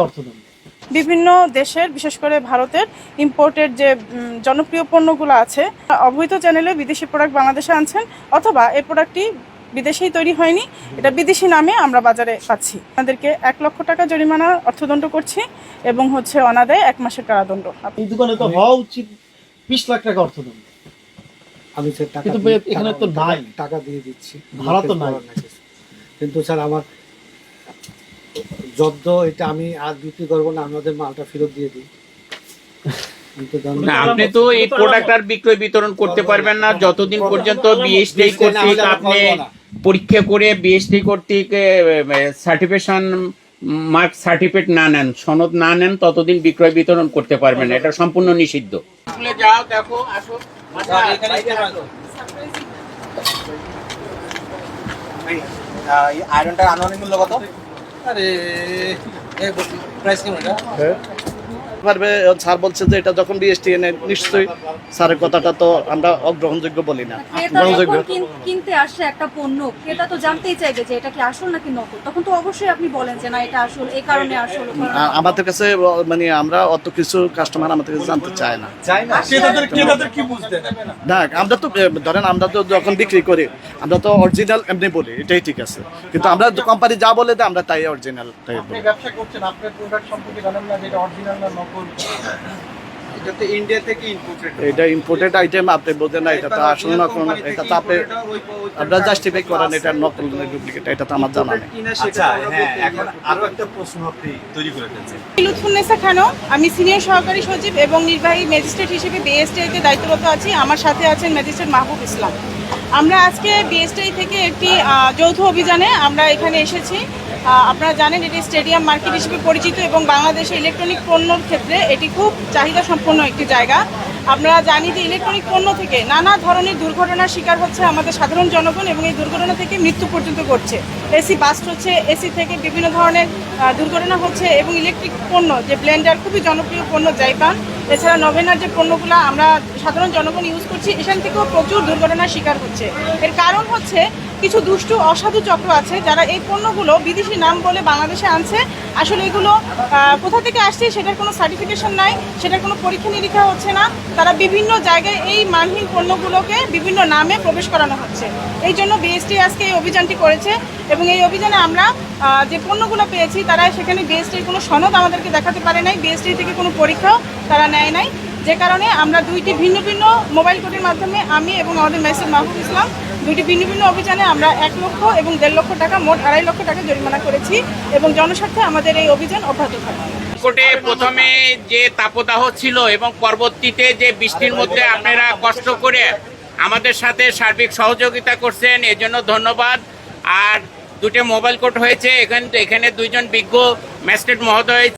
অর্থদণ্ড বিভিন্ন দেশের বিশেষ করে ভারতের ইম্পোর্টেড যে জনপ্রিয় পণ্যগুলো আছে, অবৈধ চ্যানেলে বিদেশি প্রোডাক্ট বাংলাদেশে আনছেন, অথবা এই প্রোডাক্টটি বিদেশেই তৈরি হয়নি, এটা বিদেশি নামে আমরা বাজারে পাচ্ছি। আমাদেরকে 1 লক্ষ টাকা জরিমানা অর্থদণ্ড করছি এবং অনাদায়ে 1 মাসের কারাদণ্ড। এই দোকানে তো হওয়া উচিত 20 লাখ টাকা অর্থদণ্ড। আমি স্যার টাকা কিন্তু এখানে তো নাই, টাকা দিয়ে দিচ্ছি, ভাড়া তো নাই। কিন্তু স্যার আমার জব্দ এটা আমি আর বিক্রি করবো না, আমাদের মালটা ফেরত দিয়ে দিই। না, আপনি তো এই প্রোডাক্ট আর বিক্রয় বিতরণ করতে পারবেন না যতদিন পর্যন্ত বিএসটি কর্তৃক আপনি পরীক্ষা করে বিএসটি কর্তৃক সার্টিফিকেশন মার্ক সার্টিফিকেট না নেন, সনদ না নেন, ততদিন বিক্রয় বিতরণ করতে পারবেন না। এটা সম্পূর্ণ নিষিদ্ধ। যাও, দেখো, আসো। আয়রনটার আনুমানিক মূল্য কত? আরে প্রাইস কেমন এটা? পারবে স্যার বলছে যে এটা যখন বিএসটি এনে নিশ্চয়ই স্যারের কথাটা তো আমরা অগ্রহণযোগ্য বলি না। কিনতে আসছে একটা পণ্য, ক্রেতা তো জানতেই চাইবে যে এটা কি আসল নাকি নকল, তখন তো অবশ্যই আপনি বলেন যে না এটা আসল, এই কারণে আসল। আমাদের কাছে মানে আমরা অত কিছু কাস্টমার আমাদের কাছে জানতে চায় না। ক্রেতাদের কি বুঝতে না, আমরা তো ধরেন আমরা তো যখন বিক্রি করি আমরা তো অরিজিনাল এমনি বলি, এটাই ঠিক আছে, কিন্তু আমরা কোম্পানি যা বলে দেয় আমরা তাই অরিজিনাল তাই বলি। ব্যবসা করছেন, আপনার প্রোডাক্ট সম্পর্কে জানেন না যে এটা অরিজিনাল না নকল? এটা তো ইন্ডিয়া থেকে ইম্পোর্টেড। এটা ইম্পোর্টেড আইটেম, আপনি বোঝেন না এটা তো আসল নকল, এটা তো আপনি আপনারা জাস্টিফাই করেন এটা নকল না ডুপ্লিকেট, এটা তো আমার জানা নেই। আচ্ছা, হ্যাঁ, এখন আরো একটা প্রশ্ন আপনি তৈরি করে ফেলছেন। লুৎফুন্নেসা খানম, আমি সিনিয়র সহকারী সচিব এবং নির্বাহী ম্যাজিস্ট্রেট হিসেবে বিএসটিআইতে দায়িত্বরত আছি। আমার সাথে আছেন ম্যাজিস্ট্রেট মাহবুব ইসলাম। আমরা আজকে বিএসটিআই থেকে একটি যৌথ অভিযানে আমরা এখানে এসেছি। আপনারা জানেন এটি স্টেডিয়াম মার্কেট হিসেবে পরিচিত এবং বাংলাদেশে ইলেকট্রনিক পণ্যর ক্ষেত্রে এটি খুব চাহিদা সম্পন্ন একটি জায়গা। আমরা জানি যে ইলেকট্রনিক পণ্য থেকে নানা ধরনের দুর্ঘটনার শিকার হচ্ছে আমাদের সাধারণ জনগণ এবং এই দুর্ঘটনা থেকে মৃত্যু পর্যন্ত ঘটছে। এসি বাস্ট হচ্ছে, এসি থেকে বিভিন্ন ধরনের দুর্ঘটনা হচ্ছে এবং ইলেকট্রিক পণ্য যে ব্লেন্ডার খুবই জনপ্রিয় পণ্য জাইপান, এছাড়া নভেনার যে পণ্যগুলো আমরা সাধারণ জনগণ ইউজ করছি, এখান থেকেও প্রচুর দুর্ঘটনার শিকার হচ্ছে। এর কারণ হচ্ছে কিছু দুষ্টু অসাধু চক্র আছে যারা এই পণ্যগুলো বিদেশি নাম বলে বাংলাদেশে আনছে। আসলে এগুলো কোথা থেকে আসছে সেটার কোনো সার্টিফিকেশন নাই, সেটার কোনো পরীক্ষা নিরীক্ষা হচ্ছে না। তারা বিভিন্ন জায়গায় এই মানহীন পণ্যগুলোকে বিভিন্ন নামে প্রবেশ করানো হচ্ছে। এই জন্য বিএসটি আজকে এই অভিযানটি করেছে এবং এই অভিযানে আমরা যে পণ্যগুলো পেয়েছি তারা সেখানে বিএসটির কোনো সনদ আমাদেরকে দেখাতে পারে নাই, বিএসটি থেকে কোনো পরীক্ষাও তারা নেয় নাই, যে কারণে আমরা দুইটি ভিন্ন ভিন্ন মোবাইল কোর্টের মাধ্যমে আমি এবং আমাদের ম্যাজিস্ট্রেট মাহবুব ইসলাম দুইটি ভিন্ন ভিন্ন অভিযানে আমরা 1 লক্ষ এবং 1.5 লক্ষ টাকা, মোট 2.5 লক্ষ টাকা জরিমানা করেছি এবং জনস্বার্থে আমাদের এই অভিযান অব্যাহত থাকবে। কোর্টে প্রথমে যে তাপদাহ ছিল এবং পরবর্তীতে যে বৃষ্টির মধ্যে আপনারা কষ্ট করে আমাদের সাথে সার্বিক সহযোগিতা করছেন, এজন্য ধন্যবাদ। আর দুটো মোবাইল কোর্ট হয়েছে, এখানে 2জন বিজ্ঞ ম্যাজিস্ট্রেট মহোদয়